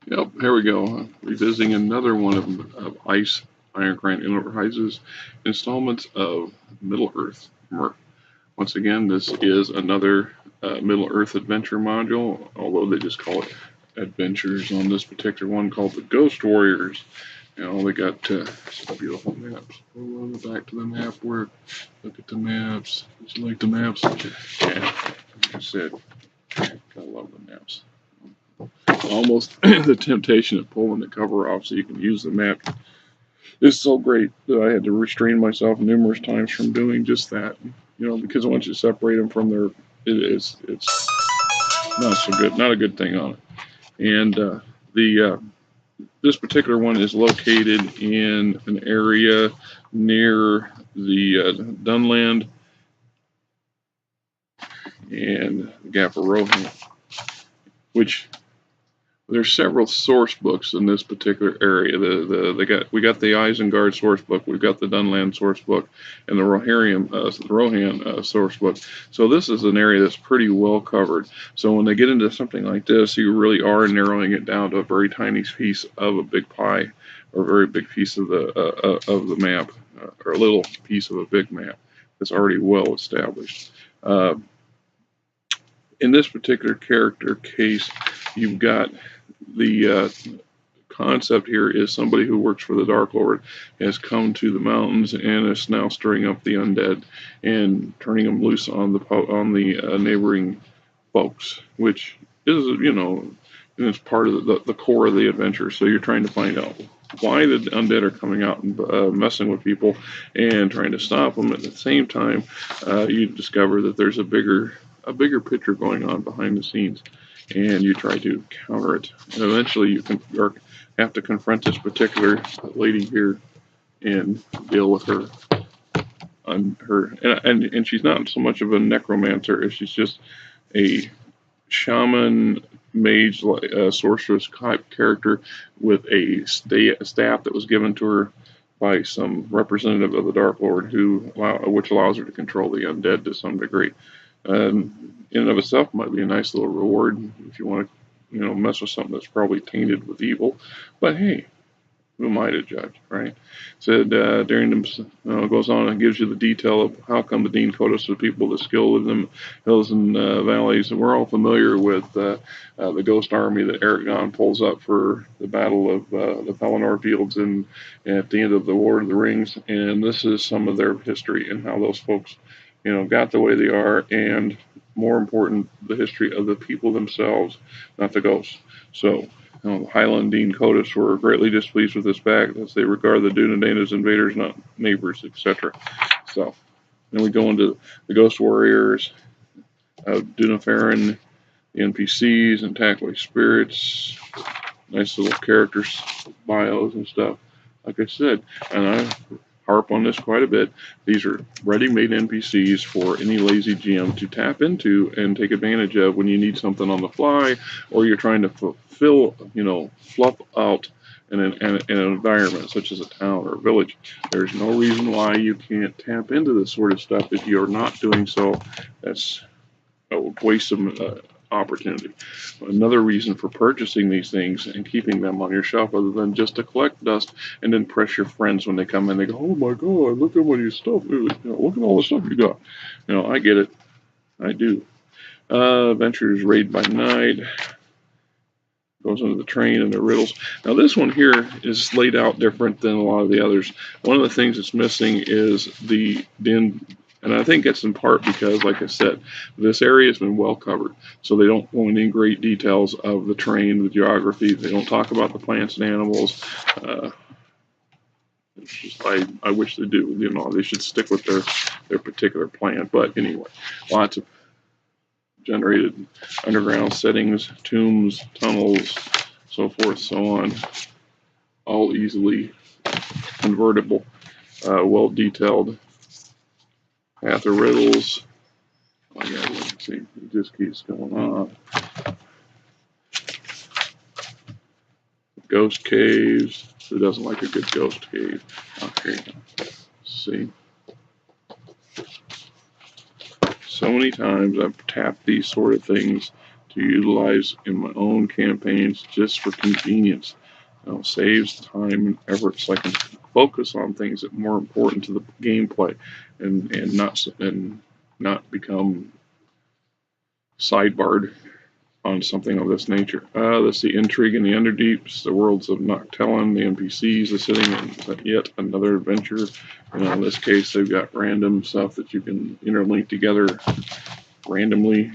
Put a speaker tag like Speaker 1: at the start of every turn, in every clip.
Speaker 1: Yep, here we go. Revisiting another one of Ice Iron Grant Enterprises installments of Middle Earth MERP. Once again, this is another Middle Earth adventure module, although they just call it adventures on this particular one called the Ghost Warriors. You know, they got some beautiful maps. We'll go back to the map work. Look at the maps. Did you like the maps? Yeah, like I said, I love the maps. Almost the temptation of pulling the cover off so you can use the map is so great that I had to restrain myself numerous times from doing just that. You know, because once you separate them from their, it's not so good, not a good thing on it. And the this particular one is located in an area near the Dunland and Gap of Rohan, which there's several source books in this particular area. We got the Isengard source book, we've got the Dunland source book, and the Rohan source book. So this is an area that's pretty well covered. So when they get into something like this, you really are narrowing it down to a very tiny piece of a big pie, or a very big piece of the map, or a little piece of a big map that's already well established. Uh, in this particular character case, you've got the concept here is somebody who works for the Dark Lord has come to the mountains and is now stirring up the undead and turning them loose on the neighboring folks, which is is part of the core of the adventure. So you're trying to find out why the undead are coming out and messing with people and trying to stop them. At the same time, you discover that there's a bigger picture going on behind the scenes, and you try to counter it. And eventually, have to confront this particular lady here and deal with her on her. And she's not so much of a necromancer as she's just a shaman, mage, sorceress type character with a staff that was given to her by some representative of the Dark Lord, which allows her to control the undead to some degree. In and of itself might be a nice little reward if you want to, mess with something that's probably tainted with evil. But hey, who am I to judge, right? Said during the goes on and gives you the detail of how come the Dean Kodos the people that skill in the hills and valleys, and we're all familiar with the Ghost Army that Aragon pulls up for the Battle of the Pelennor Fields and at the end of the War of the Rings, and this is some of their history and how those folks, got the way they are, and more important, the history of the people themselves, not the ghosts. So Highland Dean Kodos were greatly displeased with this fact, as they regard the Dunedain as invaders, not neighbors, etc. So then we go into the Ghost Warriors of Dunefarin, the NPCs, and Tackling Spirits. Nice little characters, bios, and stuff. Like I said, and I harp on this quite a bit. These are ready-made NPCs for any lazy GM to tap into and take advantage of when you need something on the fly, or you're trying to fluff out an environment such as a town or a village. There's no reason why you can't tap into this sort of stuff. If you're not doing so, that's a waste of opportunity. Another reason for purchasing these things and keeping them on your shelf, other than just to collect dust and then press your friends when they come in. They go, "Oh my God, look at what your stuff! Look at all the stuff you got." I get it. I do. Adventures Raid by Night goes into the train and the riddles. Now this one here is laid out different than a lot of the others. One of the things that's missing is the den. And I think it's in part because, like I said, this area has been well covered. So they don't go into great details of the terrain, the geography. They don't talk about the plants and animals. I wish they do. They should stick with their particular plan. But anyway, lots of generated underground settings, tombs, tunnels, so forth, so on. All easily convertible, well detailed. Path of riddles. Oh yeah, let's see, it just keeps going on. Ghost caves. Who doesn't like a good ghost cave? Okay, let's see. So many times I've tapped these sort of things to utilize in my own campaigns just for convenience. Saves time and effort, so I can focus on things that are more important to the gameplay, and not become sidebarred on something of this nature. That's the intrigue in the Underdeeps, the worlds of Noctellon, the NPCs are sitting in yet another adventure. In this case, they've got random stuff that you can interlink together randomly.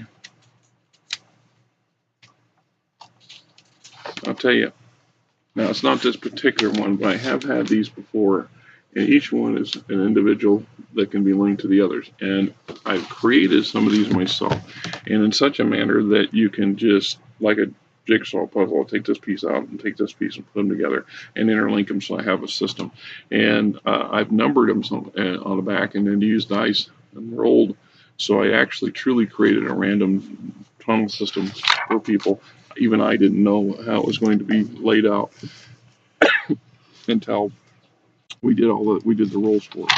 Speaker 1: I'll tell you, now it's not this particular one, but I have had these before, and each one is an individual that can be linked to the others. And I've created some of these myself, and in such a manner that you can just, like a jigsaw puzzle, I'll take this piece out and take this piece and put them together and interlink them so I have a system. And I've numbered them on the back and then used dice and rolled. So I actually truly created a random tunnel system for people. Even I didn't know how it was going to be laid out until we did the rolls for it.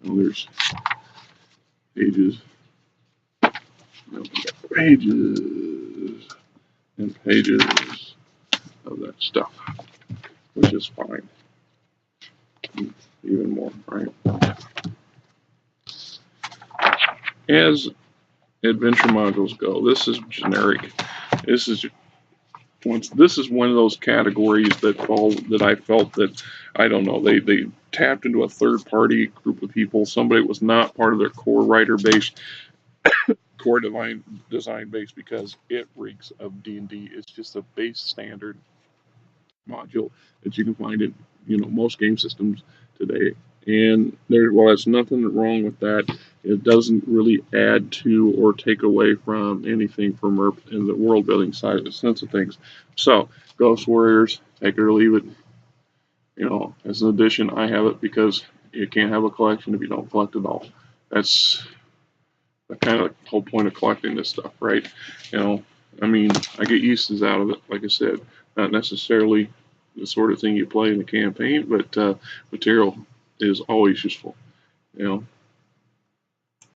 Speaker 1: There's pages, pages, and pages of that stuff, which is fine. Even more, right? As adventure modules go, this is generic. This is one of those categories that I felt that, I don't know, they tapped into a third party group of people. Somebody was not part of their core writer base, core design base, because it reeks of D&D. It's just a base standard module that you can find in most game systems today. And while there's nothing wrong with that, it doesn't really add to or take away from anything for MERP in the world building side of the sense of things. So, Ghost Warriors, take it or leave it. As an addition, I have it because you can't have a collection if you don't collect it all. That's the kind of whole point of collecting this stuff, right? I get uses out of it, like I said, not necessarily the sort of thing you play in the campaign, but material is always useful.